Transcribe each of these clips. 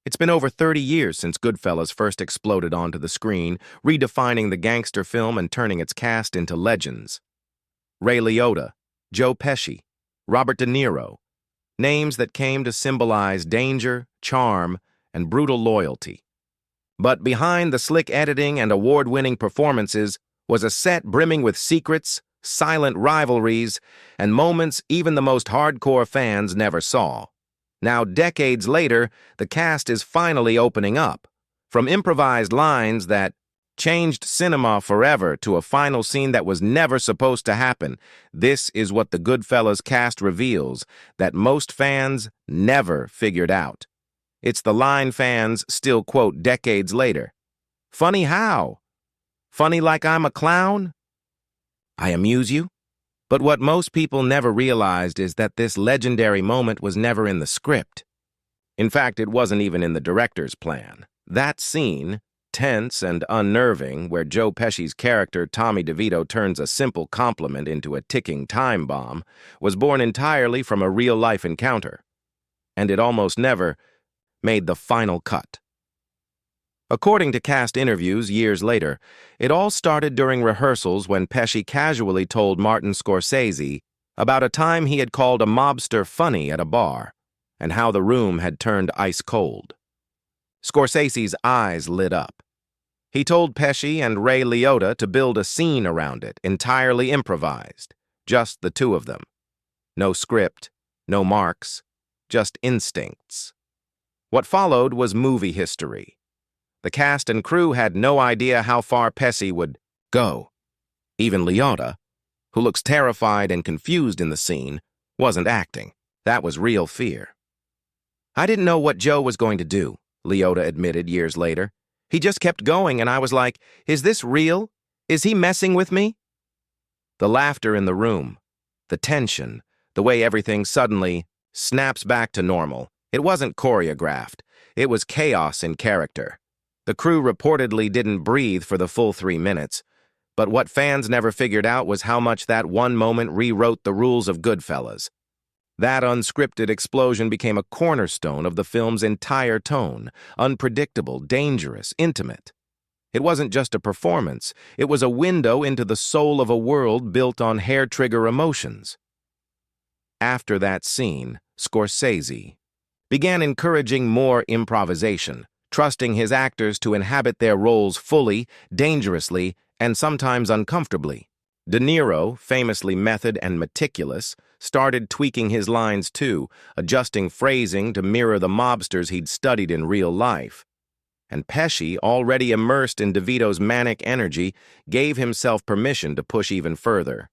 It's been over 30 years since Goodfellas first exploded onto the screen, redefining the gangster film and turning its cast into legends. Ray Liotta, Joe Pesci, Robert De Niro, names that came to symbolize danger, charm, and brutal loyalty. But behind the slick editing and award-winning performances was a set brimming with secrets, silent rivalries, and moments even the most hardcore fans never saw. Now, decades later, the cast is finally opening up. From improvised lines that changed cinema forever to a final scene that was never supposed to happen, this is what the Goodfellas cast reveals that most fans never figured out. It's the line fans still quote decades later. Funny how? Funny like I'm a clown? I amuse you? But what most people never realized is that this legendary moment was never in the script. In fact, it wasn't even in the director's plan. That scene, tense and unnerving, where Joe Pesci's character Tommy DeVito turns a simple compliment into a ticking time bomb, was born entirely from a real-life encounter. And it almost never made the final cut. According to cast interviews years later, it all started during rehearsals when Pesci casually told Martin Scorsese about a time he had called a mobster funny at a bar, and how the room had turned ice cold. Scorsese's eyes lit up. He told Pesci and Ray Liotta to build a scene around it, entirely improvised, just the two of them. No script, no marks, just instincts. What followed was movie history. The cast and crew had no idea how far Pesci would go. Even Liotta, who looks terrified and confused in the scene, wasn't acting. That was real fear. I didn't know what Joe was going to do, Liotta admitted years later. He just kept going, and I was like, is this real? Is he messing with me? The laughter in the room, the tension, the way everything suddenly snaps back to normal. It wasn't choreographed. It was chaos in character. The crew reportedly didn't breathe for the full 3 minutes, but what fans never figured out was how much that one moment rewrote the rules of Goodfellas. That unscripted explosion became a cornerstone of the film's entire tone, unpredictable, dangerous, intimate. It wasn't just a performance, it was a window into the soul of a world built on hair-trigger emotions. After that scene, Scorsese began encouraging more improvisation, trusting his actors to inhabit their roles fully, dangerously, and sometimes uncomfortably. De Niro, famously method and meticulous, started tweaking his lines too, adjusting phrasing to mirror the mobsters he'd studied in real life. And Pesci, already immersed in DeVito's manic energy, gave himself permission to push even further.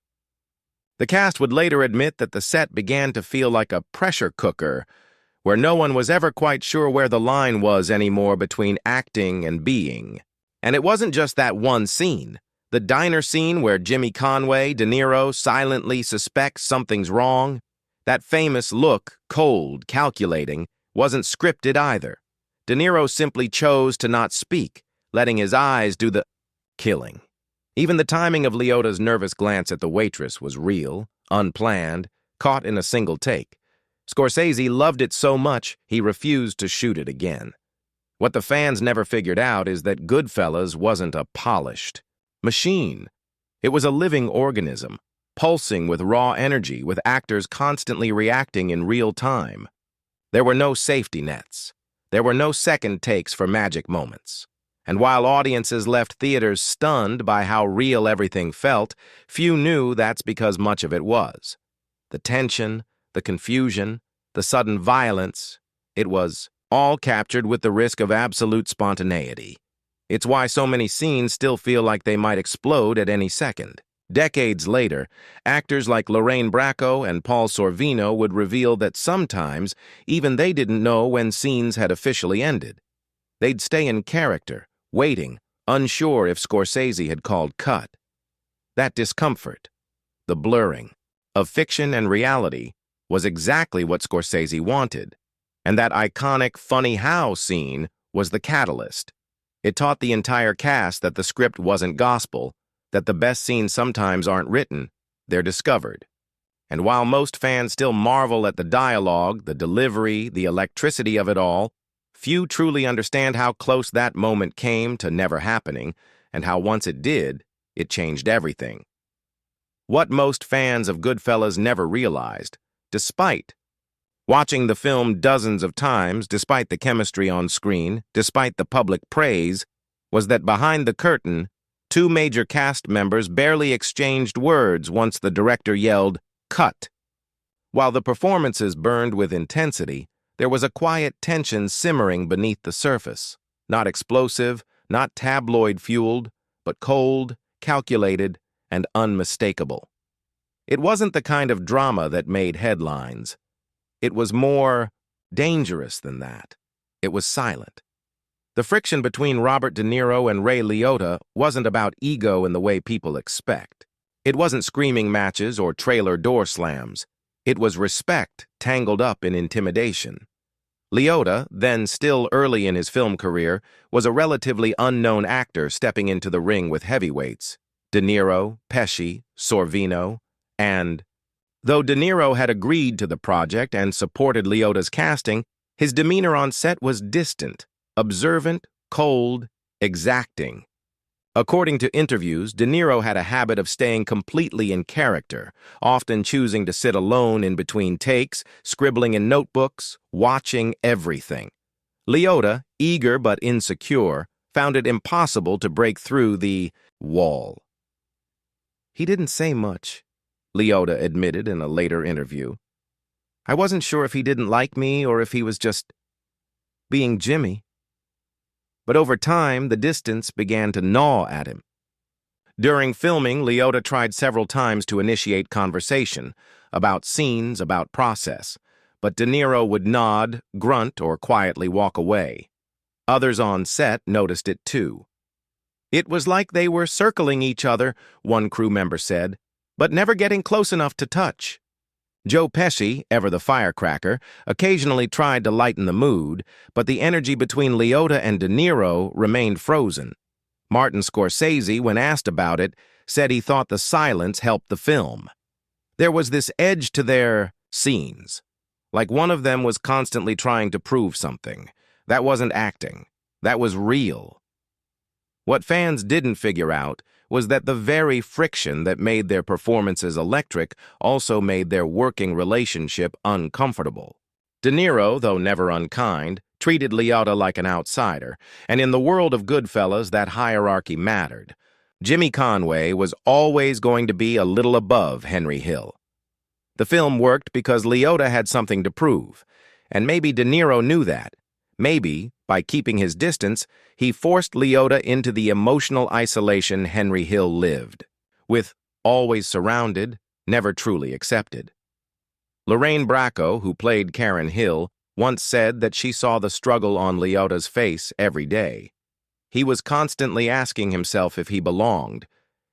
The cast would later admit that the set began to feel like a pressure cooker, where no one was ever quite sure where the line was anymore between acting and being. And it wasn't just that one scene. The diner scene where Jimmy Conway, De Niro, silently suspects something's wrong. That famous look, cold, calculating, wasn't scripted either. De Niro simply chose to not speak, letting his eyes do the killing. Even the timing of Liotta's nervous glance at the waitress was real, unplanned, caught in a single take. Scorsese loved it so much, he refused to shoot it again. What the fans never figured out is that Goodfellas wasn't a polished machine. It was a living organism, pulsing with raw energy, with actors constantly reacting in real time. There were no safety nets. There were no second takes for magic moments. And while audiences left theaters stunned by how real everything felt, few knew that's because much of it was. The tension, the confusion, the sudden violence, it was all captured with the risk of absolute spontaneity. It's why so many scenes still feel like they might explode at any second. Decades later, actors like Lorraine Bracco and Paul Sorvino would reveal that sometimes even they didn't know when scenes had officially ended. They'd stay in character, waiting, unsure if Scorsese had called cut. That discomfort, the blurring of fiction and reality, was exactly what Scorsese wanted, and that iconic funny how scene was the catalyst. It taught the entire cast that the script wasn't gospel, that the best scenes sometimes aren't written, they're discovered. And while most fans still marvel at the dialogue, the delivery, the electricity of it all, Few truly understand how close that moment came to never happening, and how once it did, it changed everything. What most fans of Goodfellas never realized, despite watching the film dozens of times, despite the chemistry on screen, despite the public praise, was that behind the curtain, two major cast members barely exchanged words once the director yelled, "Cut." While the performances burned with intensity, there was a quiet tension simmering beneath the surface. Not explosive, not tabloid-fueled, but cold, calculated, and unmistakable. It wasn't the kind of drama that made headlines. It was more dangerous than that. It was silent. The friction between Robert De Niro and Ray Liotta wasn't about ego in the way people expect. It wasn't screaming matches or trailer door slams. It was respect tangled up in intimidation. Liotta, then still early in his film career, was a relatively unknown actor stepping into the ring with heavyweights: De Niro, Pesci, Sorvino, and though De Niro had agreed to the project and supported Liotta's casting, his demeanor on set was distant, observant, cold, exacting. According to interviews, De Niro had a habit of staying completely in character, often choosing to sit alone in between takes, scribbling in notebooks, watching everything. Liotta, eager but insecure, found it impossible to break through the wall. "He didn't say much," Liotta admitted in a later interview. "I wasn't sure if he didn't like me or if he was just being Jimmy." But over time, the distance began to gnaw at him. During filming, Liotta tried several times to initiate conversation about scenes, about process, but De Niro would nod, grunt, or quietly walk away. Others on set noticed it too. "It was like they were circling each other," one crew member said, "but never getting close enough to touch." Joe Pesci, ever the firecracker, occasionally tried to lighten the mood, but the energy between Liotta and De Niro remained frozen. Martin Scorsese, when asked about it, said he thought the silence helped the film. There was this edge to their scenes, like one of them was constantly trying to prove something. That wasn't acting. That was real. What fans didn't figure out was that the very friction that made their performances electric also made their working relationship uncomfortable. De Niro, though never unkind, treated Liotta like an outsider, and in the world of Goodfellas, that hierarchy mattered. Jimmy Conway was always going to be a little above Henry Hill. The film worked because Liotta had something to prove, and maybe De Niro knew that. Maybe, by keeping his distance, he forced Liotta into the emotional isolation Henry Hill lived, with always surrounded, never truly accepted. Lorraine Bracco, who played Karen Hill, once said that she saw the struggle on Liotta's face every day. He was constantly asking himself if he belonged,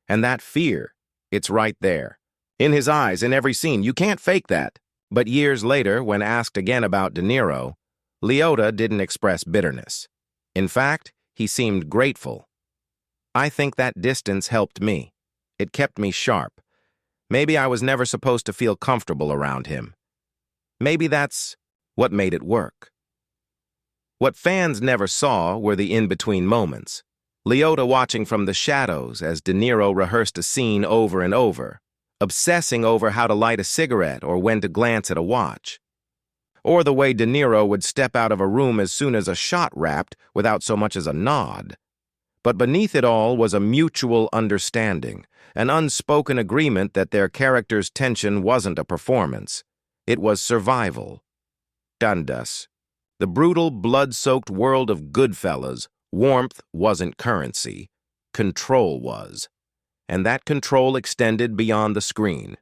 and that fear, it's right there. In his eyes, in every scene, you can't fake that. But years later, when asked again about De Niro, Liotta didn't express bitterness. In fact, he seemed grateful. "I think that distance helped me. It kept me sharp. Maybe I was never supposed to feel comfortable around him. Maybe that's what made it work." What fans never saw were the in-between moments. Liotta watching from the shadows as De Niro rehearsed a scene over and over, obsessing over how to light a cigarette or when to glance at a watch. Or the way De Niro would step out of a room as soon as a shot wrapped without so much as a nod. But beneath it all was a mutual understanding, an unspoken agreement that their characters' tension wasn't a performance. It was survival. Dundas. The brutal, blood-soaked world of Goodfellas, warmth wasn't currency. Control was. And that control extended beyond the screen.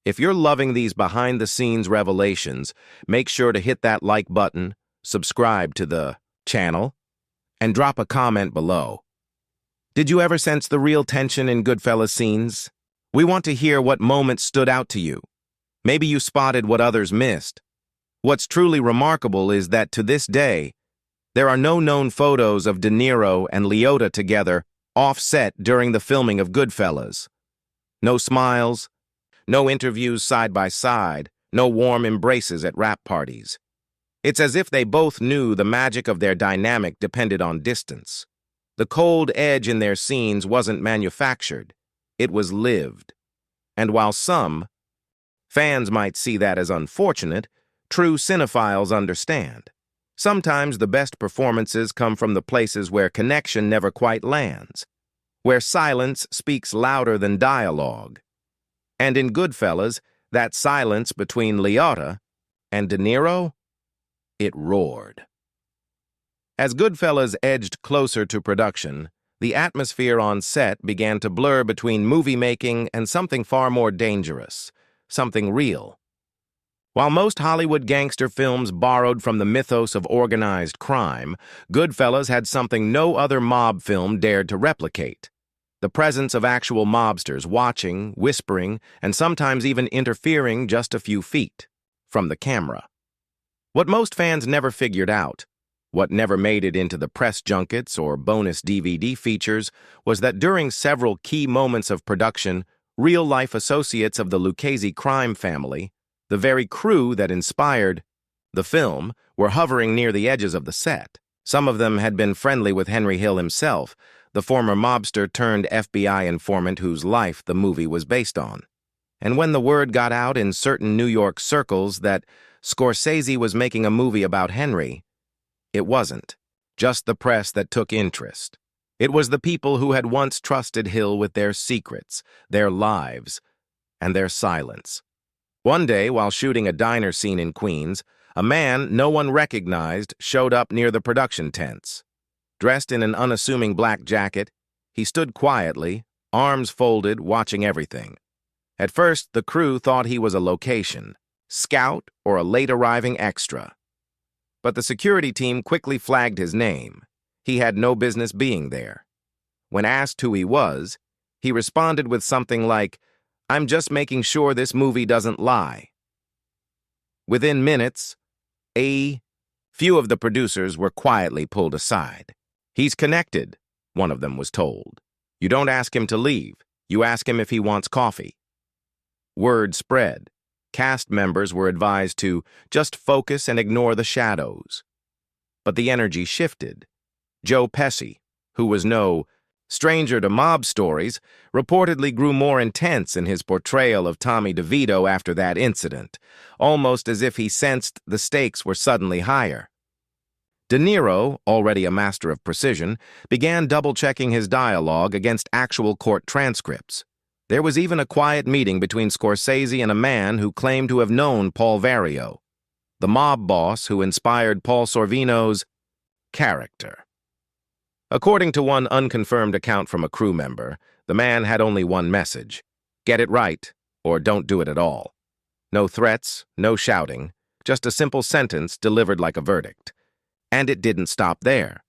If you're loving these behind-the-scenes revelations, make sure to hit that like button, subscribe to the channel, and drop a comment below. Did you ever sense the real tension in Goodfellas scenes? We want to hear what moments stood out to you. Maybe you spotted what others missed. What's truly remarkable is that to this day, there are no known photos of De Niro and Liotta together off-set during the filming of Goodfellas. No smiles, no interviews side by side, no warm embraces at rap parties. It's as if they both knew the magic of their dynamic depended on distance. The cold edge in their scenes wasn't manufactured, it was lived. And while some fans might see that as unfortunate, true cinephiles understand. Sometimes the best performances come from the places where connection never quite lands, where silence speaks louder than dialogue. And in Goodfellas, that silence between Liotta and De Niro, it roared. As Goodfellas edged closer to production, the atmosphere on set began to blur between movie-making and something far more dangerous, something real. While most Hollywood gangster films borrowed from the mythos of organized crime, Goodfellas had something no other mob film dared to replicate: the presence of actual mobsters watching, whispering, and sometimes even interfering just a few feet from the camera. What most fans never figured out, what never made it into the press junkets or bonus DVD features, was that during several key moments of production, real-life associates of the Lucchese crime family, the very crew that inspired the film, were hovering near the edges of the set. Some of them had been friendly with Henry Hill himself, the former mobster turned FBI informant whose life the movie was based on. And when the word got out in certain New York circles that Scorsese was making a movie about Henry, it wasn't just the press that took interest. It was the people who had once trusted Hill with their secrets, their lives, and their silence. One day, while shooting a diner scene in Queens, a man no one recognized showed up near the production tents. Dressed in an unassuming black jacket, he stood quietly, arms folded, watching everything. At first, the crew thought he was a location, scout, or a late-arriving extra. But the security team quickly flagged his name. He had no business being there. When asked who he was, he responded with something like, "I'm just making sure this movie doesn't lie." Within minutes, a few of the producers were quietly pulled aside. "He's connected," one of them was told. "You don't ask him to leave. You ask him if he wants coffee." Word spread. Cast members were advised to just focus and ignore the shadows. But the energy shifted. Joe Pesci, who was no stranger to mob stories, reportedly grew more intense in his portrayal of Tommy DeVito after that incident, almost as if he sensed the stakes were suddenly higher. De Niro, already a master of precision, began double-checking his dialogue against actual court transcripts. There was even a quiet meeting between Scorsese and a man who claimed to have known Paul Vario, the mob boss who inspired Paul Sorvino's character. According to one unconfirmed account from a crew member, the man had only one message: get it right, or don't do it at all. No threats, no shouting, just a simple sentence delivered like a verdict. And it didn't stop there.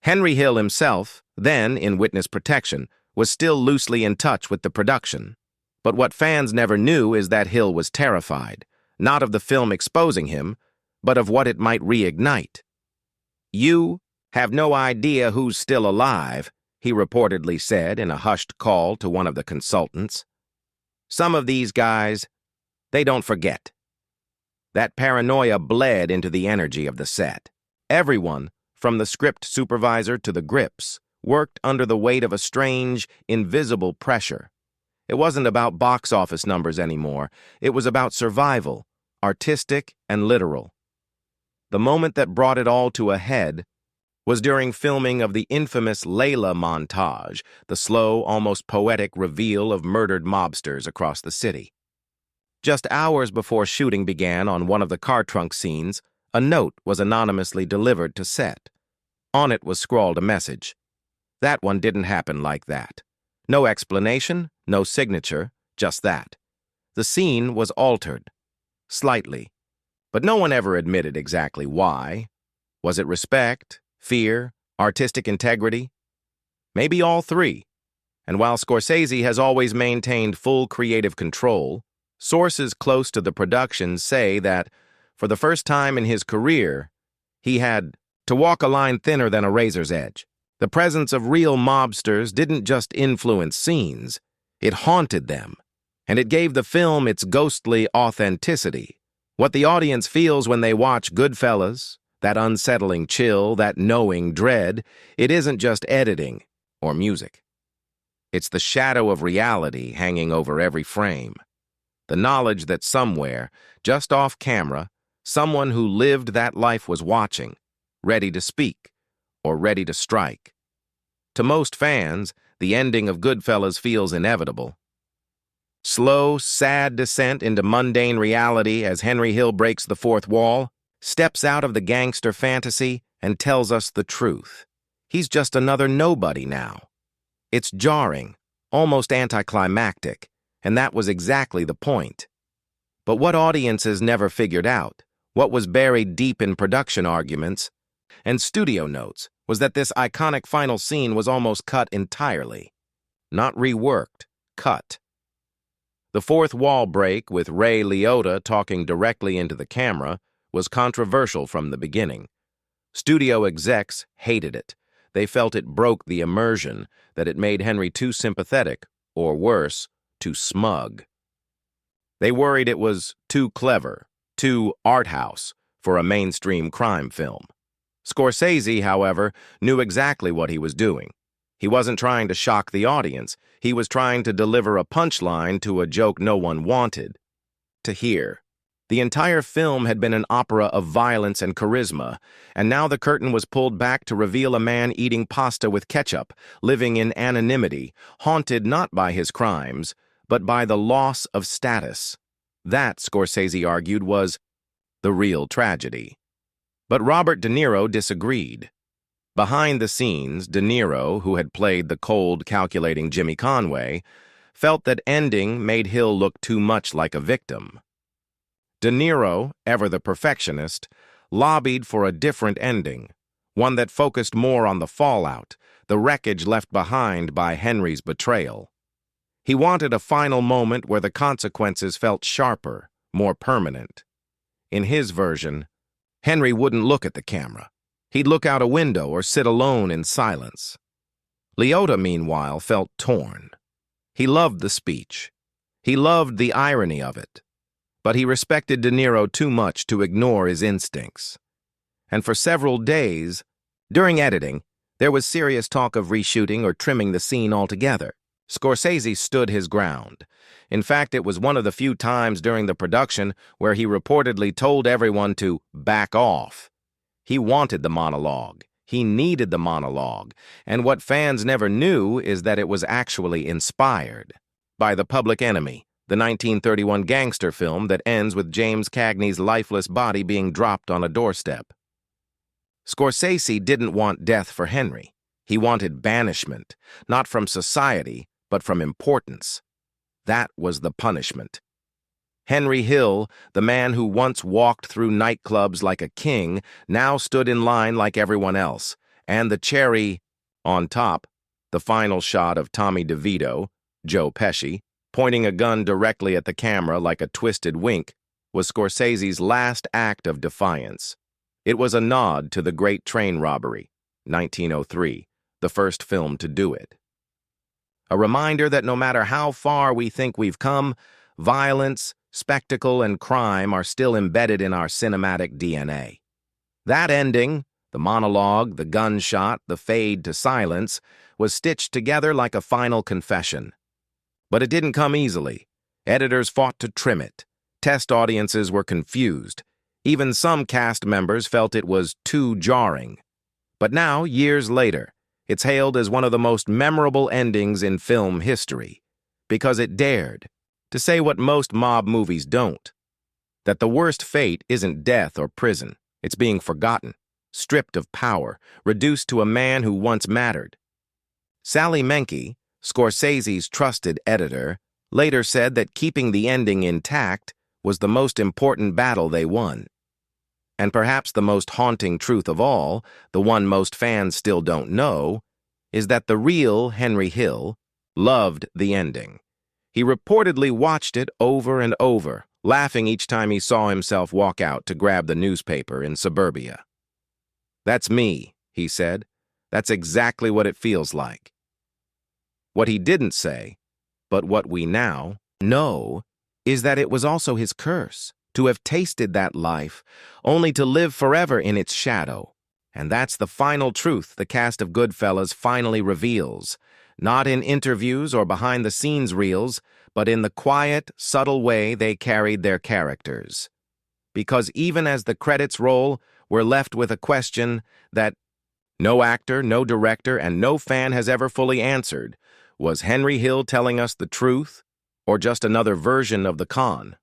Henry Hill himself, then in witness protection, was still loosely in touch with the production. But what fans never knew is that Hill was terrified, not of the film exposing him, but of what it might reignite. "You have no idea who's still alive," he reportedly said in a hushed call to one of the consultants. "Some of these guys, they don't forget." That paranoia bled into the energy of the set. Everyone, from the script supervisor to the grips, worked under the weight of a strange, invisible pressure. It wasn't about box office numbers anymore. It was about survival, artistic and literal. The moment that brought it all to a head was during filming of the infamous Layla montage, the slow, almost poetic reveal of murdered mobsters across the city. Just hours before shooting began on one of the car trunk scenes, a note was anonymously delivered to set. On it was scrawled a message. That one didn't happen like that. No explanation, no signature, just that. The scene was altered, slightly, but no one ever admitted exactly why. Was it respect? Fear, artistic integrity? Maybe all three. And while Scorsese has always maintained full creative control, sources close to the production say that, for the first time in his career, he had to walk a line thinner than a razor's edge. The presence of real mobsters didn't just influence scenes, it haunted them, and it gave the film its ghostly authenticity. What the audience feels when they watch Goodfellas, that unsettling chill, that knowing dread, it isn't just editing or music. It's the shadow of reality hanging over every frame. The knowledge that somewhere, just off camera, someone who lived that life was watching, ready to speak, or ready to strike. To most fans, the ending of Goodfellas feels inevitable. Slow, sad descent into mundane reality as Henry Hill breaks the fourth wall, steps out of the gangster fantasy, and tells us the truth. He's just another nobody now. It's jarring, almost anticlimactic, and that was exactly the point. But what audiences never figured out, what was buried deep in production arguments and studio notes, was that this iconic final scene was almost cut entirely. Not reworked, cut. The fourth wall break with Ray Liotta talking directly into the camera was controversial from the beginning. Studio execs hated it. They felt it broke the immersion, that it made Henry too sympathetic, or worse, too smug. They worried it was too clever, too art house for a mainstream crime film. Scorsese, however, knew exactly what he was doing. He wasn't trying to shock the audience. He was trying to deliver a punchline to a joke no one wanted to hear. The entire film had been an opera of violence and charisma, and now the curtain was pulled back to reveal a man eating pasta with ketchup, living in anonymity, haunted not by his crimes, but by the loss of status. That, Scorsese argued, was the real tragedy. But Robert De Niro disagreed. Behind the scenes, De Niro, who had played the cold, calculating Jimmy Conway, felt that ending made Hill look too much like a victim. De Niro, ever the perfectionist, lobbied for a different ending, one that focused more on the fallout, the wreckage left behind by Henry's betrayal. He wanted a final moment where the consequences felt sharper, more permanent. In his version, Henry wouldn't look at the camera. He'd look out a window or sit alone in silence. Liotta, meanwhile, felt torn. He loved the speech. He loved the irony of it. But he respected De Niro too much to ignore his instincts. And for several days, during editing, there was serious talk of reshooting or trimming the scene altogether. Scorsese stood his ground. In fact, it was one of the few times during the production where he reportedly told everyone to back off. He wanted the monologue. He needed the monologue. And what fans never knew is that it was actually inspired by The Public Enemy, the 1931 gangster film that ends with James Cagney's lifeless body being dropped on a doorstep. Scorsese didn't want death for Henry. He wanted banishment, not from society, but from importance. That was the punishment. Henry Hill, the man who once walked through nightclubs like a king, now stood in line like everyone else, and the cherry on top, the final shot of Tommy DeVito, Joe Pesci, pointing a gun directly at the camera like a twisted wink, was Scorsese's last act of defiance. It was a nod to The Great Train Robbery, 1903, the first film to do it. A reminder that no matter how far we think we've come, violence, spectacle, and crime are still embedded in our cinematic DNA. That ending, the monologue, the gunshot, the fade to silence, was stitched together like a final confession. But it didn't come easily. Editors fought to trim it. Test audiences were confused. Even some cast members felt it was too jarring. But now, years later, it's hailed as one of the most memorable endings in film history, because it dared to say what most mob movies don't, that the worst fate isn't death or prison, it's being forgotten, stripped of power, reduced to a man who once mattered. Sally Menke, Scorsese's trusted editor, later said that keeping the ending intact was the most important battle they won. And perhaps the most haunting truth of all, the one most fans still don't know, is that the real Henry Hill loved the ending. He reportedly watched it over and over, laughing each time he saw himself walk out to grab the newspaper in suburbia. "That's me," he said. "That's exactly what it feels like." What he didn't say, but what we now know, is that it was also his curse. to have tasted that life, only to live forever in its shadow. And that's the final truth the cast of Goodfellas finally reveals, not in interviews or behind-the-scenes reels, but in the quiet, subtle way they carried their characters. Because even as the credits roll, we're left with a question that no actor, no director, and no fan has ever fully answered. Was Henry Hill telling us the truth, or just another version of the con?